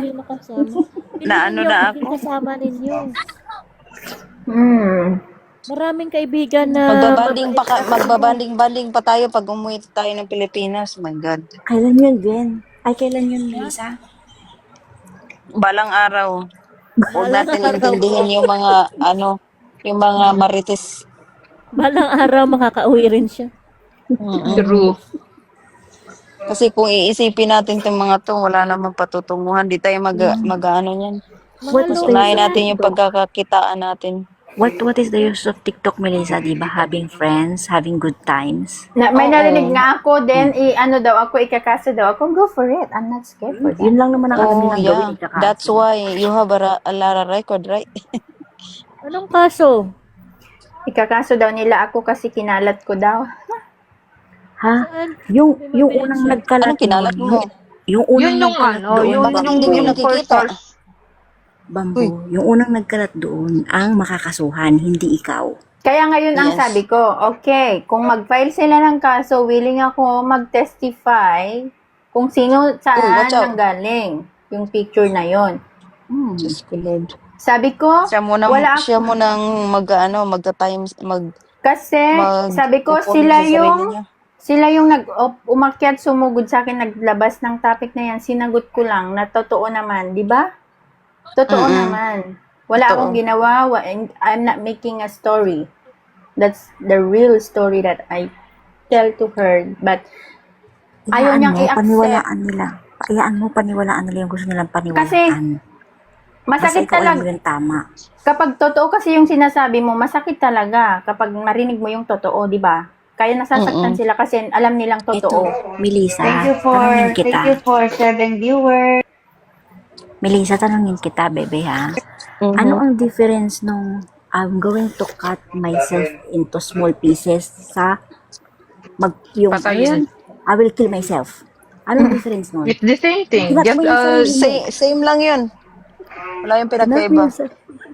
Hindi makasama. Na ano na Hindi ako. kasama ninyo. Hmm. Maraming kaibigan na Magbabanding-banding pa tayo pag umuwi tayo ng Pilipinas. Oh my God. Kailan yun, Gwen? Ay, kailan yun, Lisa? Balang araw. Huwag Balang natin araw. intindihin yung mga, yung mga marites. Balang araw makakauwi rin siya. True. Kasi kung iisipin natin itong mga to, wala namang patutunguhan. Di tayo mag-ano yan. What is the Unahin use of natin yung TikTok? pagkakakitaan natin. What is the use of TikTok, Melissa? Di ba? Having friends, having good times. May Oo. narinig nga ako, then ano daw ako, ikakasa daw ako, go for it. I'm not scared for that. Yun lang naman ang alam Oh, nilang gawin. yeah. Ikakaso. That's why you have a lot of record, right? Anong kaso? Ikakaso daw nila ako kasi kinalat ko daw. Ha? Saan? Yung May unang mabensya. nagkalat Anong kinalat mo? Yung unang Yun yung nagkalat ano, doon, yun Bakit yung hindi nyo nakikita? Bamboo, yung unang nagkalat doon ang makakasuhan, hindi ikaw. Kaya ngayon ang Yes. sabi ko, okay, kung mag-file sila ng kaso, willing ako mag-testify kung sino saan watch out. nanggaling yung picture na yon. Diyos ko, Lord. Sabi ko, Siya munang kasi sabi ko, sila yung umakyat, sumugod sa akin, naglabas ng topic na yan, sinagot ko lang na totoo naman, di ba? Totoo naman. Wala Totoo. akong ginawa, I'm not making a story. That's the real story that I tell to her. But ayaw niyang i-accept. Paniwalaan nila. Paniwalaan nila yung gusto nilang paniwalaan. Kasi, masakit ikaw alam talaga. mo yung tama. Kapag totoo kasi yung sinasabi mo, masakit talaga kapag marinig mo yung totoo, di ba? Kaya nasasaktan sila kasi alam nilang totoo. Ito, Melissa, Thank tanungin kita. you for 7 viewers. Melissa, tanungin kita, bebe, ha? Ano ang difference nung I'm going to cut myself into small pieces sa yung Patayin. I will kill myself. Ano ang difference nun? It's the same thing. Kinat Just mo yung sarili mo. Same lang yun. Wala yung Kinat mo pinagkaiba.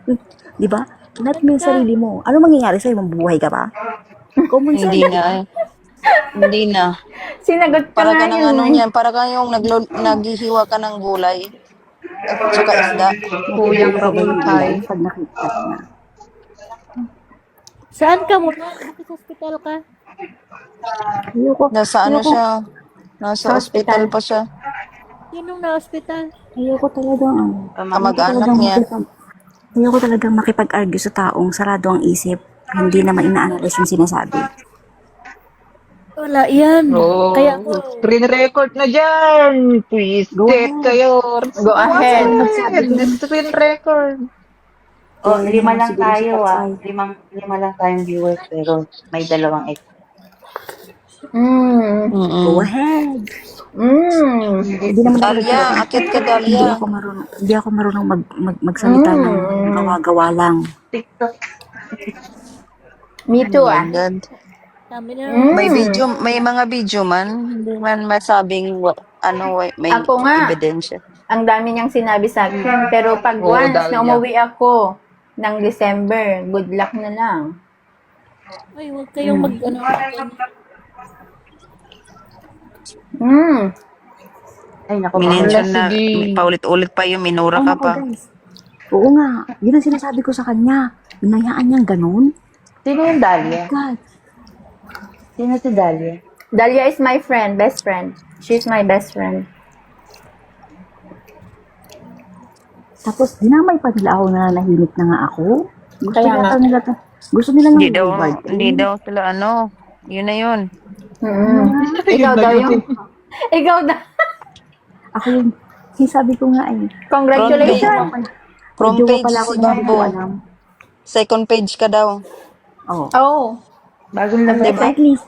yung di ba? Kinat mo yung sarili mo. Ano mangyayari sa'yo? Mabuhay ka ba? Common Hindi sense. na eh. Hindi na. Sinagot ka Para nga ka ng yun. ano yan, para ka yung naghihiwa ka ng gulay. At saka isda. Kuyang Raul Thai. Pag nakita na. Saan ka muna? Bakit sa hospital ka? Ayoko. Nasa ano siya? Nasa hospital pa siya. Sinong na-hospital? Ayoko talagang Kamag-anak niya. Ayoko talagang makipag-argue sa taong sarado ang isip. Hindi naman ina-analyze yung sinasabi. Wala yan. Oh, Kaya ako, screen record na dyan. Please, Go set ahead. kayo. Go ahead. Screen record. Oh, lima lang Siguro tayo si ah. Patsay. Lima lang tayong viewers pero may dalawang ex. Go ahead. Hindi naman ako Dalia, akit ka Dalia. hindi ako marunong magsalita ng gawa-gawa lang. TikTok. Me too, ah. God. dami na. May mga video man, hindi man masabing may Ako nga. ebidensya. Ang dami niyang sinabi sa akin. Pero pag Oo, once dahil na umuwi ako ng December, good luck na lang. Ay, huwag kayong Ay, naku, Minention na, Sige. paulit-ulit pa yung minura ka Nako, pa. guys. Oo nga, yun ang sinasabi ko sa kanya. Binayaan niyang ganun. Sino yung Dahlia? God, Sino si Dahlia? Dalia is my friend, best friend. She's my best friend. tapos dinamay pa nila ako na nahimik na nga ako. Gusto Kaya yata nga. nila gusto nila Hindi ng daw, reward. hindi daw sila yun na yun. Ikaw daw yung... Ikaw daw. Ako yung sabi ko nga Congratulations. From Medyo page pala ako si na hindi ko Bambo. alam. Second page ka daw. Oh. Oh. Bagong lang. At least,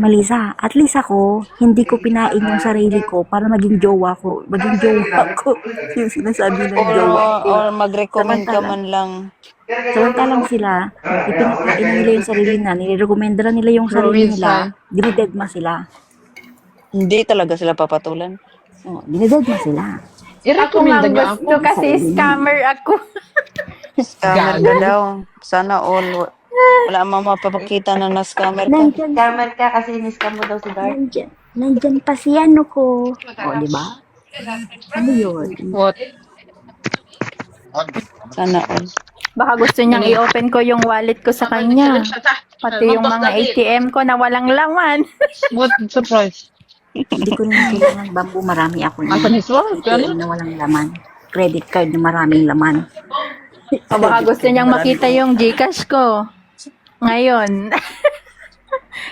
Melissa, at least ako, hindi ko pinain yung sarili ko para maging jowa ko. Maging jowa ko. Yung sinasabi ng jowa ko. Or mag-recommend ka man lang. Samantalang sila, ipinapain nila yung sarili na, nirekomenda nila yung sarili nila, dinidegma sila. Hindi talaga sila papatulan. Oh, dinidegma sila. Ako nga I-recommend niya ako. gusto kasi scammer ako. Scammer ka daw. Sana all. Wala mang mapapakita na na-scammer ka. Nandyan, Scammer ka kasi in-scam mo daw si Dark. nandyan pa si ano ko. O, di ba? Ano yun? What? Sana all. Baka gusto niyang i-open ko yung wallet ko sa kanya. Pati yung mga ATM ko na walang laman. What surprise? Hindi ko naman kailangan bamboo. Marami ako Ako ni Swag, ATM na walang laman. Credit card na maraming laman. O baka gusto niyang makita yung GCash ko. Ngayon.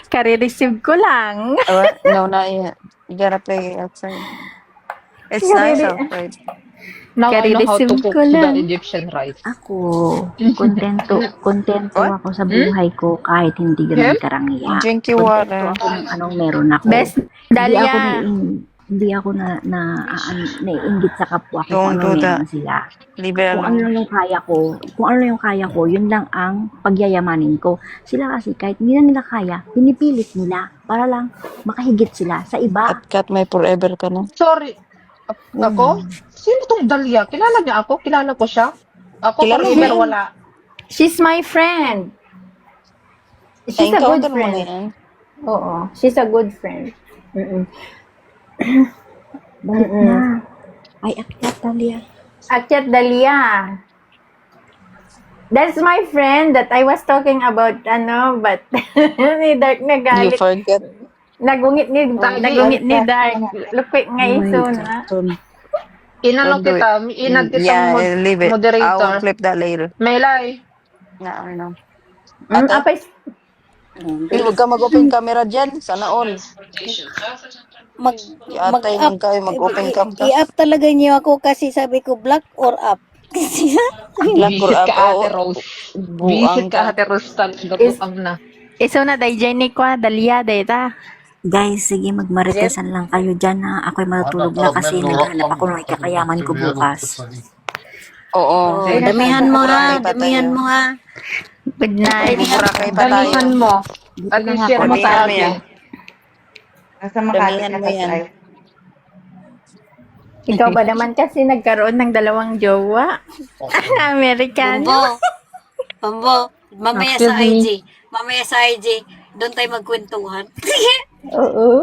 Kare-receive ko lang. No, not yet. You gotta play outside. It's nice outside. Now I know how to Kare-receive cook ko lang. the Egyptian rice. Ako, kontento ako sa buhay ko kahit hindi ganun karangiya. Drink your water. Kontento ako ng anong meron ako. Best Dahlia. Hindi ako naiinggit sa kapwa ko kung Don't ano do that. meron sila. Leave it Kung ano alone. lang yung kaya ko, yun lang ang pagyayamanin ko. Sila kasi kahit hindi na nila kaya, pinipilit nila para lang makahigit sila sa iba. At cut may forever ka na. Sorry. Ako? Sino tong Dahlia? Kilala niya ako? Kilala ko siya? Ako Kilala pa mo pero yan? wala. She's my friend. She's a good Na-encounter mo na friend. yan. Oo. She's a good friend. Mm-mm. Balik na. Ay, akyat, Talia. Akyat Dahlia. That's my friend that I was talking about, but ni Dark You nagalit. forget. Nagungit ni Dark. Lupit nga iso na. Inano Don't do kita, inad kita leave it. I will moderator. flip that later. Melay. Na, ano. Apay, Huwag ka mag-open camera dyan. Sana all. Mag-up. Mag-open cam ka. I-up talaga niyo ako kasi sabi ko black or up. Kasi Black or Visit up. ka, Ate Oo. Rose. Buang Visit ka, ka. Ate Rose. Talaga Is- buang na. iso na Dahlia ko, Dahlia, data. Guys, sige, magmaritesan lang kayo dyan ha. Ako'y matutulog na kasi naghanap ako ng ikakayaman ko bukas. Oo. damihan mo ha, Buburakay pa damihan tayo. mo ha. Good night. Buburakay pa tayo. Dalihan mo. At na nga i-share mo Damihan sa mo akin. yan. Nasa Makati Damihan ka mo yan. tayo. Ikaw ba naman kasi nagkaroon ng dalawang jowa? American. Pambo, mamaya Excuse sa me. IG. Mamaya sa IG, doon tayo magkwentuhan. Oo.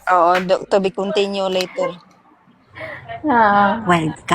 Oo, to be continue later. Ah. Wild ka.